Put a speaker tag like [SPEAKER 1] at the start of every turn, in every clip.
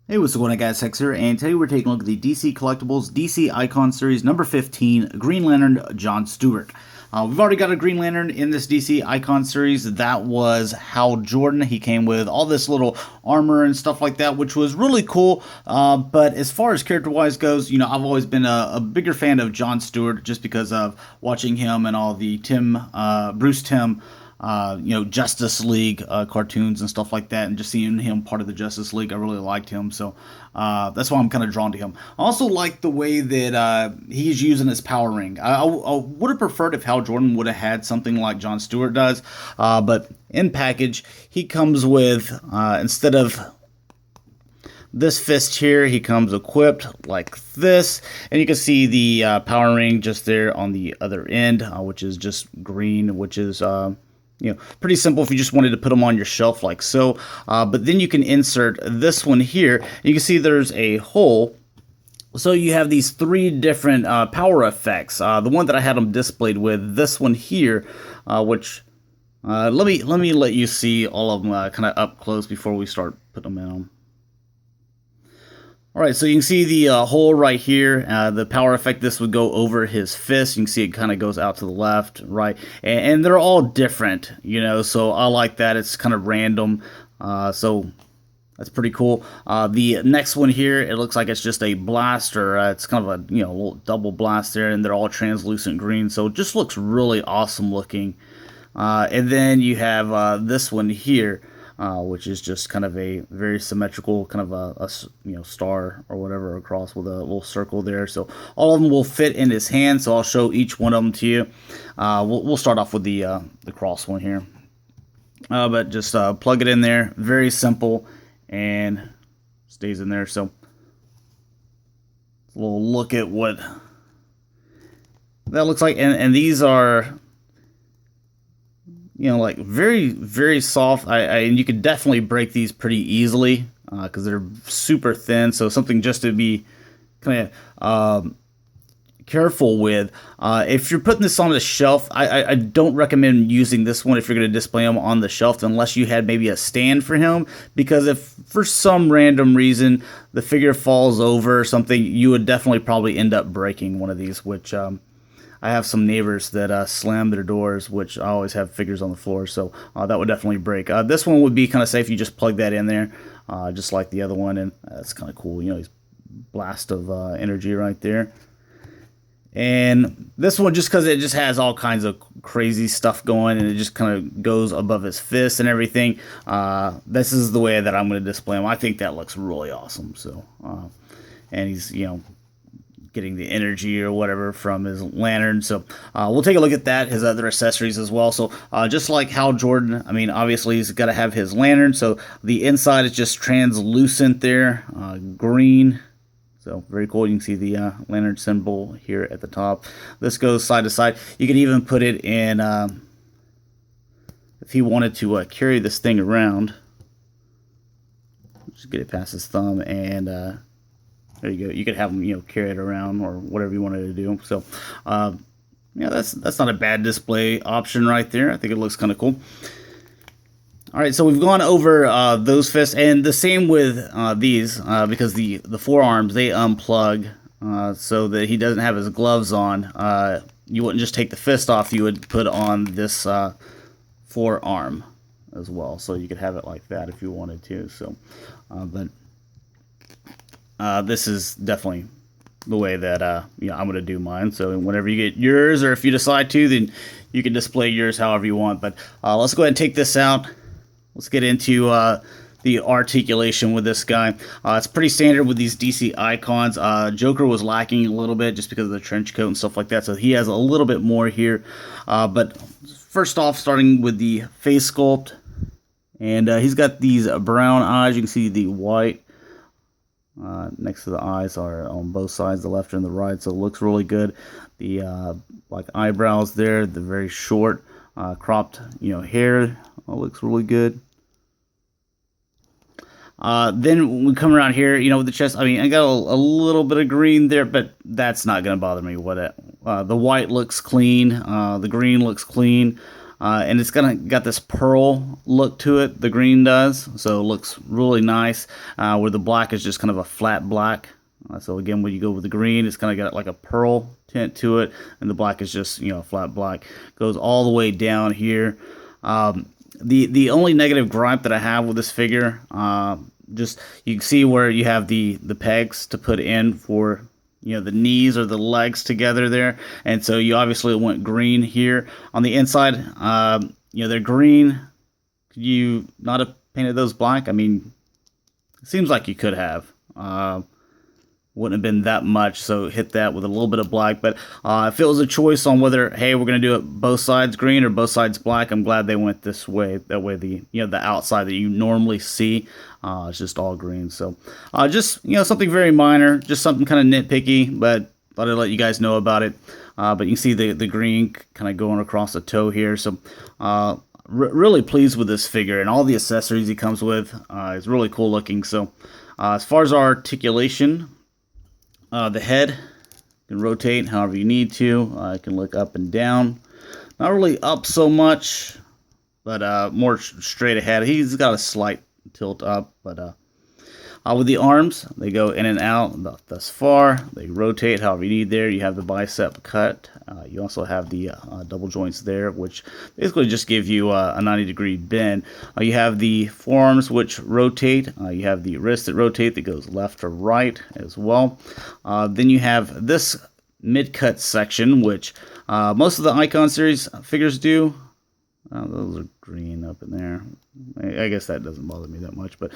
[SPEAKER 1] Hey, what's going on, guys? Hex here, and today we're taking a look at the DC Collectibles DC Icon Series number 15, Green Lantern John Stewart. We've already got a Green Lantern in this DC Icon Series. That was Hal Jordan. He came with all this little armor and stuff like that, which was really cool. But as far as character-wise goes, I've always been a bigger fan of John Stewart just because of watching him and all the Bruce Timm Justice League cartoons and stuff like that, and just seeing him part of the Justice League, I really liked him. So that's why I'm kind of drawn to him. I also like the way that he's using his power ring. I would have preferred if Hal Jordan would have had something like John Stewart does, but in package, he comes with, instead of this fist here, he comes equipped like this, and you can see the power ring just there on the other end, which is just green, which is pretty simple if you just wanted to put them on your shelf like so. But then you can insert this one here. You can see there's a hole. So you have these three different power effects. The one that I had them displayed with, this one here, which let me let you see all of them kind of up close before we start putting them in. All right, so you can see the hole right here. The power effect, this would go over his fist. You can see it kind of goes out to the left, right, and they're all different, so I like that. It's kind of random, so that's pretty cool. The next one here, it looks like it's just a blaster. It's kind of a little double blast there, and they're all translucent green, so it just looks really awesome looking. And then you have this one here. Which is just kind of a very symmetrical kind of a star or whatever across with a little circle there. So all of them will fit in his hand. So I'll show each one of them to you. We'll start off with the cross one here, but just plug it in there. Very simple and stays in there. So we'll look at what that looks like, and these are, like very, very soft. And you could definitely break these pretty easily because they're super thin. So something just to be kind of careful with. If you're putting this on the shelf, I don't recommend using this one if you're going to display them on the shelf unless you had maybe a stand for him. Because if for some random reason the figure falls over or something, you would definitely probably end up breaking one of these, which I have some neighbors that slam their doors, which I always have figures on the floor, so that would definitely break. This one would be kind of safe. You just plug that in there, just like the other one, and that's kind of cool. He's blast of energy right there. And this one, just because it just has all kinds of crazy stuff going, and it just kind of goes above his fist and everything. This is the way that I'm going to display him. I think that looks really awesome. So, and he's getting the energy or whatever from his lantern. So we'll take a look at that, his other accessories as well. So just like Hal Jordan, I mean, obviously he's got to have his lantern. So the inside is just translucent there, green. So very cool. You can see the lantern symbol here at the top. This goes side to side. You can even put it in, if he wanted to carry this thing around, just get it past his thumb, and there you go. You could have them, carry it around or whatever you wanted to do. So, that's not a bad display option right there. I think it looks kind of cool. All right, so we've gone over those fists, and the same with these because the forearms, they unplug so that he doesn't have his gloves on. You wouldn't just take the fist off. You would put on this forearm as well, so you could have it like that if you wanted to. So, but this is definitely the way that I'm going to do mine. So whenever you get yours, or if you decide to, then you can display yours however you want. But let's go ahead and take this out. Let's get into the articulation with this guy. It's pretty standard with these DC icons. Joker was lacking a little bit just because of the trench coat and stuff like that. So he has a little bit more here. But first off, starting with the face sculpt. And he's got these brown eyes. You can see the white next to the eyes are on both sides, the left and the right, so it looks really good. The like eyebrows there, the very short cropped hair, looks really good. Then when we come around here, with the chest, I mean, I got a little bit of green there, but that's not going to bother me. The white looks clean, the green looks clean. and it's got this pearl look to it. The green does, so it looks really nice. Where the black is just kind of a flat black. So again, when you go with the green, it's kind of got like a pearl tint to it, and the black is just, you know, flat black. Goes all the way down here. The only negative gripe that I have with this figure, just you can see where you have the pegs to put in for, you know, the knees or the legs together there, and so you obviously went green here on the inside. You know, they're green. Could you not have painted those black? I mean, it seems like you could have. Wouldn't have been that much, so hit that with a little bit of black. But if it was a choice on whether, hey, we're going to do it both sides green or both sides black, I'm glad they went this way. That way the, you know, the outside that you normally see is just all green. So just, you know, something very minor, just something kind of nitpicky, but thought I'd let you guys know about it. But you can see the green kind of going across the toe here. So really pleased with this figure, and all the accessories he comes with is really cool looking. So as far as our articulation, the head can rotate however you need to. It can look up and down. Not really up so much, but more straight ahead. He's got a slight tilt up, but with the arms, they go in and out about thus far. They rotate however you need there. You have the bicep cut. You also have the double joints there, which basically just give you a 90-degree bend. You have the forearms, which rotate. You have the wrists that rotate, that goes left to right as well. Then you have this mid-cut section, which most of the Icon series figures do. Those are green up in there. I guess that doesn't bother me that much, but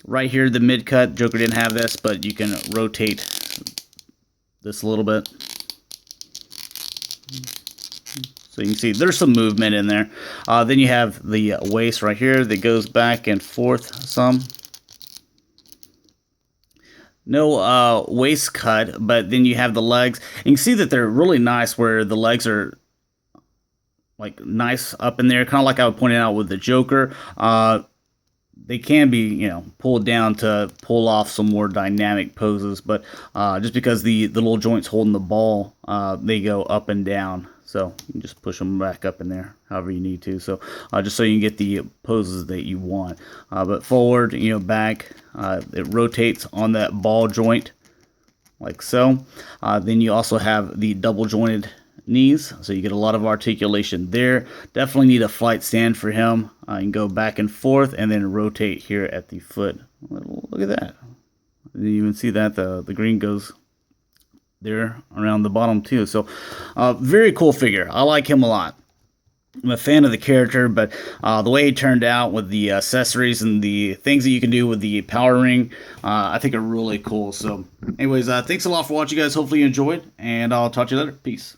[SPEAKER 1] right here, the mid-cut, Joker didn't have this, but you can rotate this a little bit. So you can see there's some movement in there. Then you have the waist right here that goes back and forth some. No waist cut, but then you have the legs. You can see that they're really nice where the legs are like nice up in there, kind of like I was pointing out with the Joker. They can be, you know, pulled down to pull off some more dynamic poses, but just because the little joints holding the ball, they go up and down. So you can just push them back up in there however you need to. So just so you can get the poses that you want. But forward, you know, back, it rotates on that ball joint like so. Then you also have the double jointed knees, so you get a lot of articulation there. Definitely need a flight stand for him. You can go back and forth and then rotate here at the foot. Look at that. You even see that the green goes there around the bottom too. So very cool figure. I like him a lot. I'm a fan of the character, but the way he turned out with the accessories and the things that you can do with the power ring, I think are really cool. So anyways, thanks a lot for watching, guys. Hopefully you enjoyed, and I'll talk to you later. Peace.